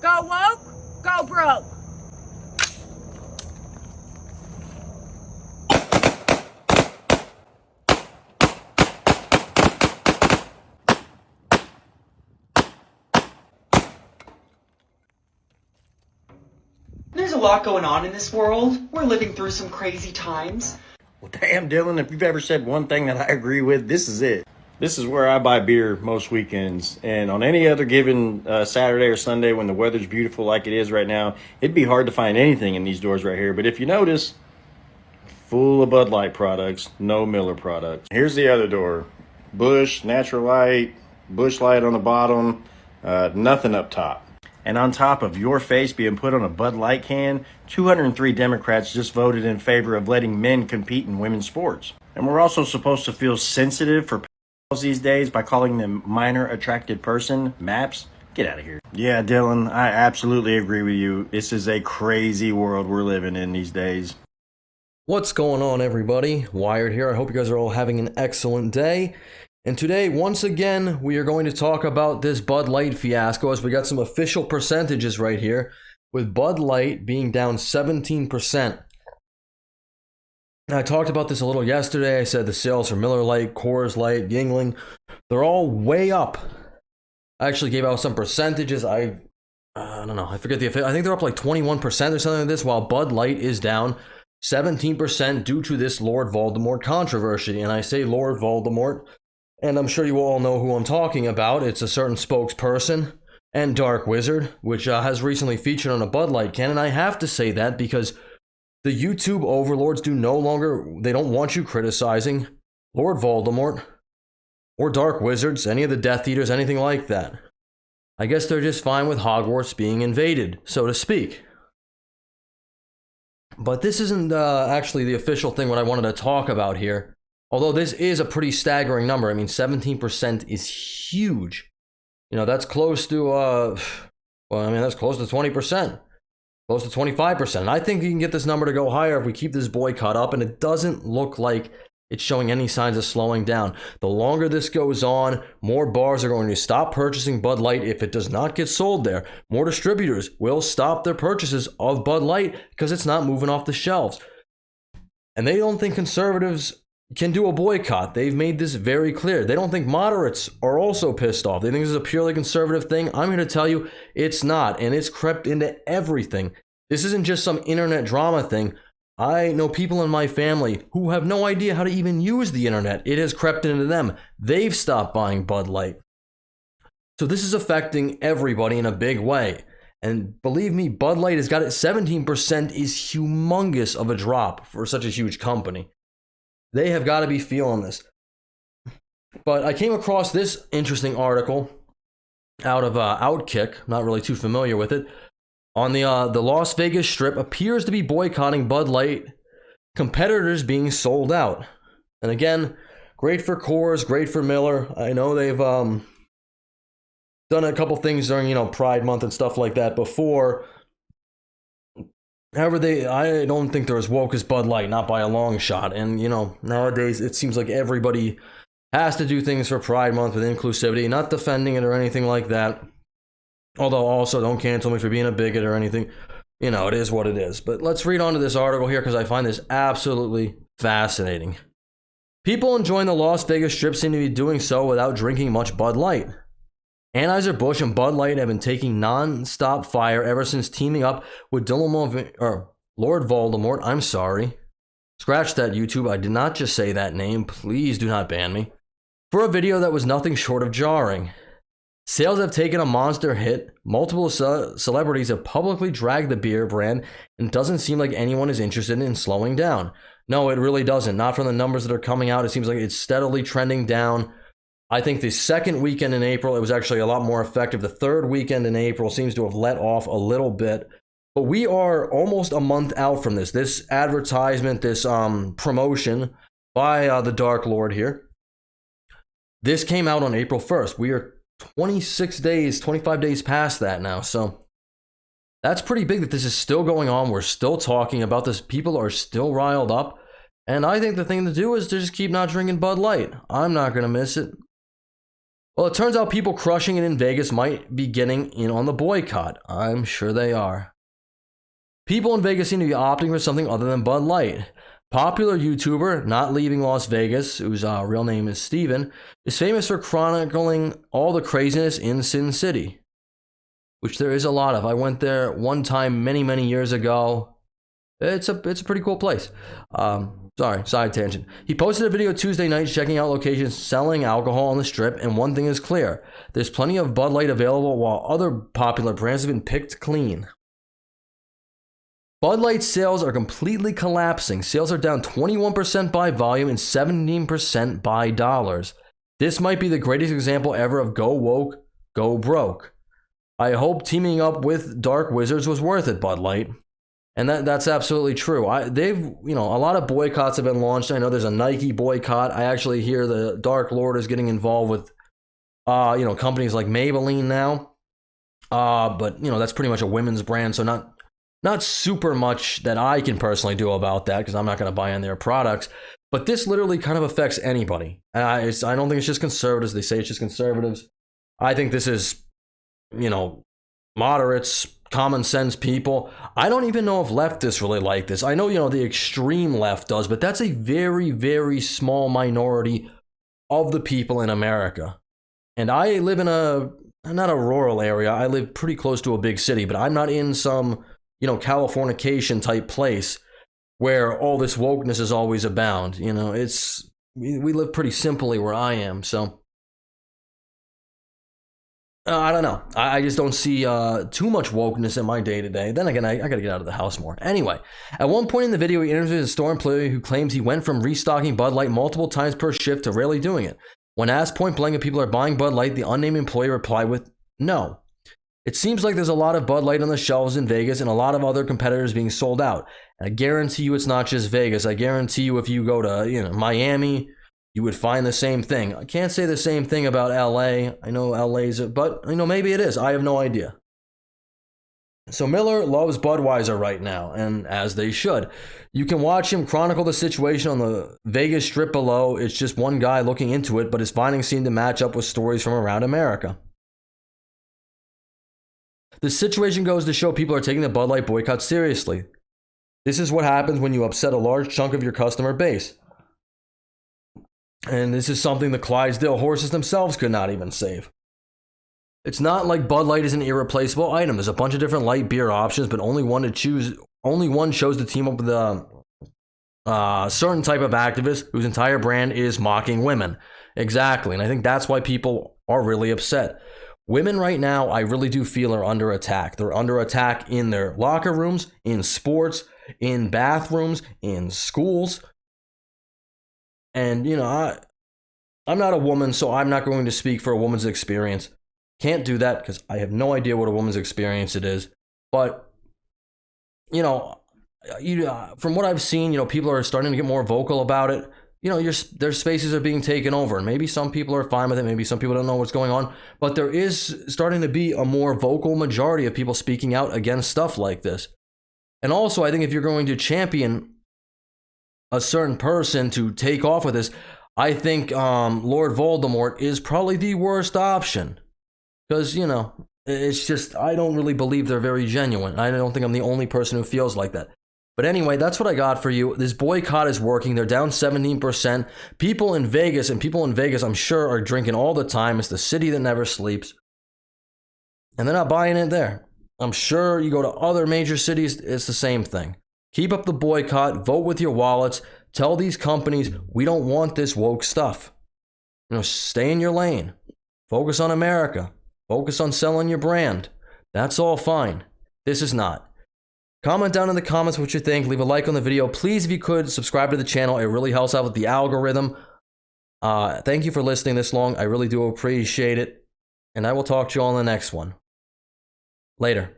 Go woke, go broke. There's a lot going on in this world. We're living through some crazy times. Well, damn, Dylan, if you've ever said one thing that I agree with, this is it. This is where I buy beer most weekends. And on any other given Saturday or Sunday when the weather's beautiful like it is right now, it'd be hard to find anything in these doors right here. But if you notice, full of Budlight products, no Miller products. Here's the other door. Busch, Natural Light, Busch Light on the bottom, nothing up top. And on top of your face being put on a Bud Light can, 203 Democrats just voted in favor of letting men compete in women's sports. And we're also supposed to feel sensitive for pedophiles these days by calling them minor attracted person, MAPS. Get out of here. Yeah, Dylan, I absolutely agree with you. This is a crazy world we're living in these days. What's going on, everybody? Wired here. I hope you guys are all having an excellent day. And today, once again, we are going to talk about this Bud Light fiasco as we got some official percentages right here, with Bud Light being down 17%. I talked about this a little yesterday. I said the sales for Miller Lite, Coors Light, Yingling, they're all way up. I actually gave out some percentages. I don't know. I forget I think they're up like 21% or something like this, while Bud Light is down 17% due to this Lord Voldemort controversy. And I say Lord Voldemort, and I'm sure you all know who I'm talking about. It's a certain spokesperson and Dark Wizard, which has recently featured on a Bud Light can. And I have to say that because the YouTube overlords they don't want you criticizing Lord Voldemort or Dark Wizards, any of the Death Eaters, anything like that. I guess they're just fine with Hogwarts being invaded, so to speak. But this isn't actually the official thing what I wanted to talk about here. Although this is a pretty staggering number. I mean, 17% is huge. You know, that's close to, that's close to 20%. Close to 25%. And I think you can get this number to go higher if we keep this boycott up. And it doesn't look like it's showing any signs of slowing down. The longer this goes on, more bars are going to stop purchasing Bud Light if it does not get sold there. More distributors will stop their purchases of Bud Light because it's not moving off the shelves. And they don't think conservatives can do a boycott. They've made this very clear. They don't think moderates are also pissed off. They think this is a purely conservative thing. I'm here to tell you it's not, and it's crept into everything. This isn't just some internet drama thing. I know people in my family who have no idea how to even use the internet. It has crept into them. They've stopped buying Bud Light. So this is affecting everybody in a big way. And believe me, Bud Light has got it. 17% is humongous of a drop for such a huge company. They have got to be feeling this. But I came across this interesting article out of Outkick. Not really too familiar with it. On the Las Vegas Strip appears to be boycotting Bud Light. Competitors being sold out. And again, great for Coors, great for Miller. I know they've done a couple things during Pride Month and stuff like that before. However, I don't think they're as woke as Bud Light, not by a long shot. And, nowadays it seems like everybody has to do things for Pride Month with inclusivity, not defending it or anything like that. Although also don't cancel me for being a bigot or anything. It is what it is. But let's read on to this article here because I find this absolutely fascinating. People enjoying the Las Vegas Strip seem to be doing so without drinking much Bud Light. Anheuser Busch and Bud Light have been taking non-stop fire ever since teaming up with Lord Voldemort. I'm sorry. Scratch that, YouTube. I did not just say that name. Please do not ban me. For a video that was nothing short of jarring. Sales have taken a monster hit. Multiple celebrities have publicly dragged the beer brand, and it doesn't seem like anyone is interested in slowing down. No, it really doesn't. Not from the numbers that are coming out. It seems like it's steadily trending down. I think the second weekend in April, it was actually a lot more effective. The third weekend in April seems to have let off a little bit. But we are almost a month out from this. This advertisement, this promotion by the Dark Lord here. This came out on April 1st. We are 25 days past that now. So that's pretty big that this is still going on. We're still talking about this. People are still riled up. And I think the thing to do is to just keep not drinking Bud Light. I'm not going to miss it. Well, it turns out people crushing it in Vegas might be getting in on the boycott. I'm sure they are. People in Vegas seem to be opting for something other than Bud Light. Popular YouTuber, not leaving Las Vegas, whose real name is Steven, is famous for chronicling all the craziness in Sin City, which there is a lot of. I went there one time many years ago. It's a pretty cool place. Sorry, side tangent. He posted a video Tuesday night checking out locations selling alcohol on the strip, and one thing is clear. There's plenty of Bud Light available while other popular brands have been picked clean. Bud Light sales are completely collapsing. Sales are down 21% by volume and 17% by dollars. This might be the greatest example ever of go woke, go broke. I hope teaming up with Dark Wizards was worth it, Bud Light. And that's absolutely true. A lot of boycotts have been launched. I know there's a Nike boycott. I actually hear the Dark Lord is getting involved with, companies like Maybelline now. But that's pretty much a women's brand, so not super much that I can personally do about that because I'm not going to buy in their products. But this literally kind of affects anybody. And I don't think it's just conservatives. They say it's just conservatives. I think this is, moderates, common sense people. I don't even know if leftists really like this. I know, the extreme left does, but that's a very, very small minority of the people in America. And I live in not a rural area. I live pretty close to a big city, but I'm not in some, Californication type place where all this wokeness is always abound. We live pretty simply where I am, so I don't know. I just don't see too much wokeness in my day-to-day. Then again, I got to get out of the house more. Anyway, at one point in the video, he interviews a store employee who claims he went from restocking Bud Light multiple times per shift to rarely doing it. When asked point blank if people are buying Bud Light, the unnamed employee replied with no. It seems like there's a lot of Bud Light on the shelves in Vegas and a lot of other competitors being sold out. And I guarantee you it's not just Vegas. I guarantee you if you go to Miami, you would find the same thing. I can't say the same thing about LA. I know LA's, but maybe it is. I have no idea. So Miller loves Budweiser right now, and as they should. You can watch him chronicle the situation on the Vegas Strip below. It's just one guy looking into it, but his findings seem to match up with stories from around America. The situation goes to show people are taking the Bud Light boycott seriously. This is what happens when you upset a large chunk of your customer base. And this is something the Clydesdale horses themselves could not even save. It's not like Bud Light is an irreplaceable item. There's a bunch of different light beer options, but only one chose to team up with a certain type of activist whose entire brand is mocking women. Exactly, and I think that's why people are really upset. Women right now, I really do feel are under attack. They're under attack in their locker rooms, in sports, in bathrooms, in schools. And, I'm not a woman, so I'm not going to speak for a woman's experience. Can't do that because I have no idea what a woman's experience it is. But, from what I've seen, people are starting to get more vocal about it. Their spaces are being taken over. And maybe some people are fine with it. Maybe some people don't know what's going on. But there is starting to be a more vocal majority of people speaking out against stuff like this. And also, I think if you're going to champion a certain person to take off with this, I think Lord Voldemort is probably the worst option. Because, it's just, I don't really believe they're very genuine. I don't think I'm the only person who feels like that. But anyway, that's what I got for you. This boycott is working. They're down 17%. People in Vegas, I'm sure, are drinking all the time. It's the city that never sleeps. And they're not buying it there. I'm sure you go to other major cities, it's the same thing. Keep up the boycott, vote with your wallets, tell these companies, we don't want this woke stuff. Stay in your lane. Focus on America. Focus on selling your brand. That's all fine. This is not. Comment down in the comments what you think. Leave a like on the video. Please, if you could, subscribe to the channel. It really helps out with the algorithm. Thank you for listening this long. I really do appreciate it. And I will talk to you all in the next one. Later.